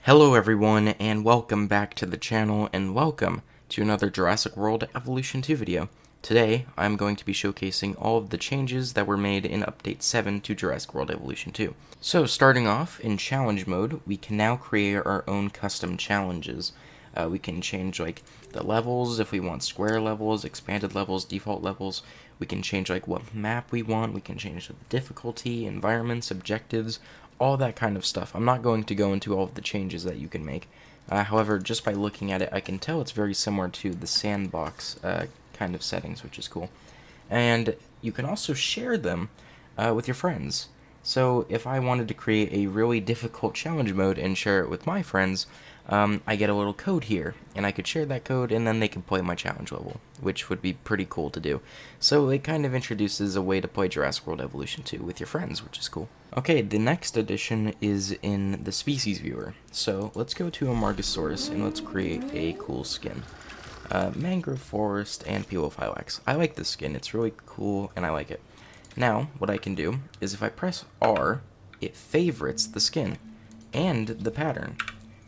Hello everyone, and welcome back to the channel, and welcome to another Jurassic World Evolution 2 video. Today, I'm going to be showcasing all of the changes that were made in Update 7 to Jurassic World Evolution 2. So, starting off, in challenge mode, we can now create our own custom challenges. We can change the levels if we want square levels, expanded levels, default levels. We can change what map we want. We can change the difficulty, environments, objectives, all that kind of stuff. I'm not going to go into all of the changes that you can make. However, just by looking at it, I can tell it's very similar to the sandbox kind of settings, which is cool. And you can also share them with your friends. So if I wanted to create a really difficult challenge mode and share it with my friends, I get a little code here, and I could share that code, and then they can play my challenge level, which would be pretty cool to do. So it kind of introduces a way to play Jurassic World Evolution 2 with your friends, which is cool. Okay, the next addition is in the species viewer. So let's go to Amargasaurus, and let's create a cool skin. Mangrove Forest and Pelophylax. I like this skin, it's really cool, and I like it. Now, what I can do is if I press R, it favorites the skin and the pattern,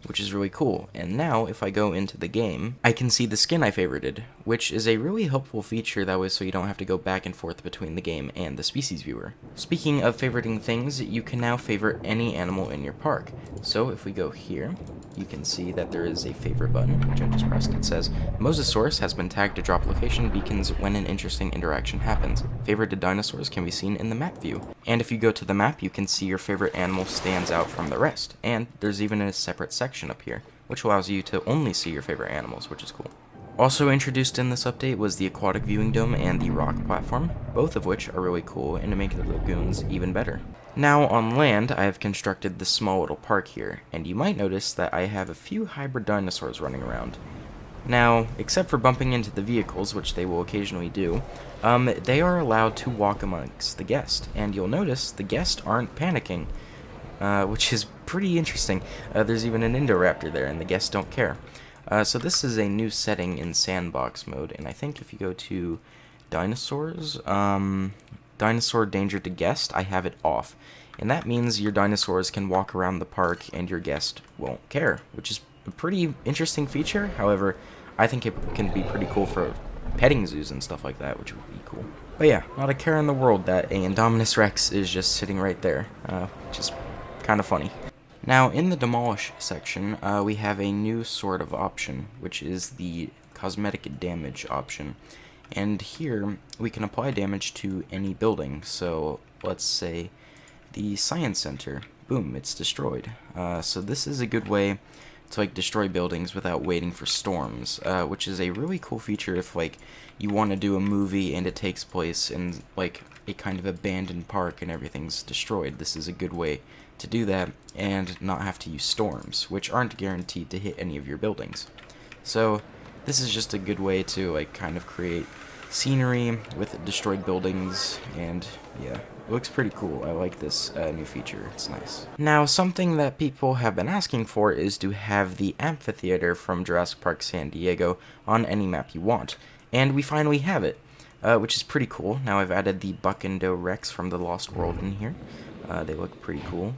which is really cool. And now, if I go into the game, I can see the skin I favorited, which is a really helpful feature that way so you don't have to go back and forth between the game and the species viewer. Speaking of favoriting things, you can now favorite any animal in your park. So if we go here, you can see that there is a favorite button, which I just pressed. It says, Mosasaurus has been tagged to drop location beacons when an interesting interaction happens. Favorited dinosaurs can be seen in the map view. And if you go to the map, you can see your favorite animal stands out from the rest. And there's even a separate section up here, which allows you to only see your favorite animals, which is cool. Also introduced in this update was the Aquatic viewing dome and the rock platform, both of which are really cool and to make the lagoons even better. Now on land, I have constructed this small little park here, and you might notice that I have a few hybrid dinosaurs running around. Now, except for bumping into the vehicles, which they will occasionally do, they are allowed to walk amongst the guests, and you'll notice the guests aren't panicking, which is pretty interesting. There's even an Indoraptor there, and the guests don't care. So this is a new setting in sandbox mode, and I think if you go to dinosaurs, dinosaur danger to guest, I have it off. And that means your dinosaurs can walk around the park and your guest won't care, which is a pretty interesting feature. However, I think it can be pretty cool for petting zoos and stuff like that, which would be cool. But yeah, not a care in the world that a Indominus Rex is just sitting right there, which is kind of funny. Now, in the demolish section, we have a new sort of option, which is the cosmetic damage option. And here, we can apply damage to any building. So, let's say the science center. Boom, it's destroyed. So this is a good way to destroy buildings without waiting for storms, which is a really cool feature if you want to do a movie and it takes place in a kind of abandoned park and everything's destroyed. This is a good way to do that and not have to use storms, which aren't guaranteed to hit any of your buildings. So this is just a good way to kind of create scenery with destroyed buildings, and yeah, it looks pretty cool. I like this new feature, it's nice. Now, something that people have been asking for is to have the amphitheater from Jurassic Park San Diego on any map you want, and we finally have it, which is pretty cool. Now I've added the Buck and Doe Rex from the Lost World in here. They look pretty cool.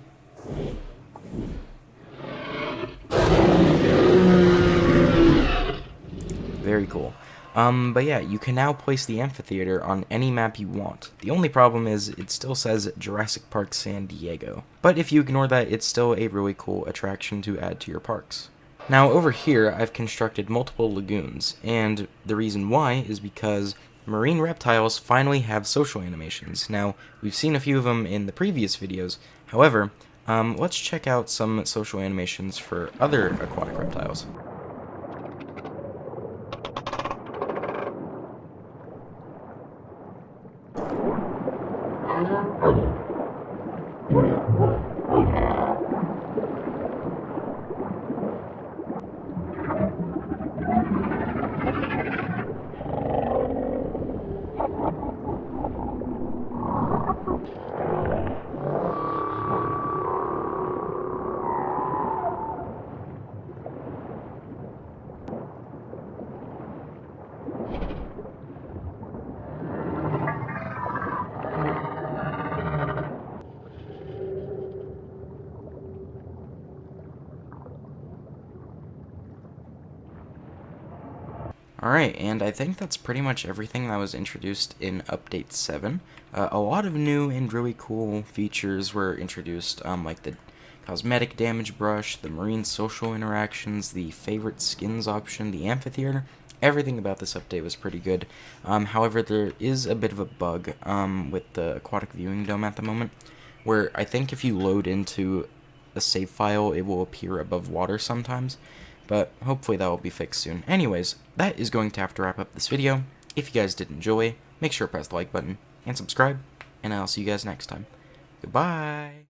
Very cool. But yeah, you can now place the amphitheater on any map you want. The only problem is it still says Jurassic Park San Diego. But if you ignore that, it's still a really cool attraction to add to your parks. Now over here, I've constructed multiple lagoons, and the reason why is because marine reptiles finally have social animations. Now, we've seen a few of them in the previous videos. However, let's check out some social animations for other aquatic reptiles. Alright, and I think that's pretty much everything that was introduced in Update 7. A lot of new and really cool features were introduced, like the cosmetic damage brush, the marine social interactions, the favorite skins option, the amphitheater. Everything about this update was pretty good. However, there is a bit of a bug with the aquatic viewing dome at the moment, where I think if you load into a save file, it will appear above water sometimes, but hopefully that will be fixed soon. Anyways, that is going to have to wrap up this video. If you guys did enjoy, make sure to press the like button and subscribe, and I'll see you guys next time. Goodbye!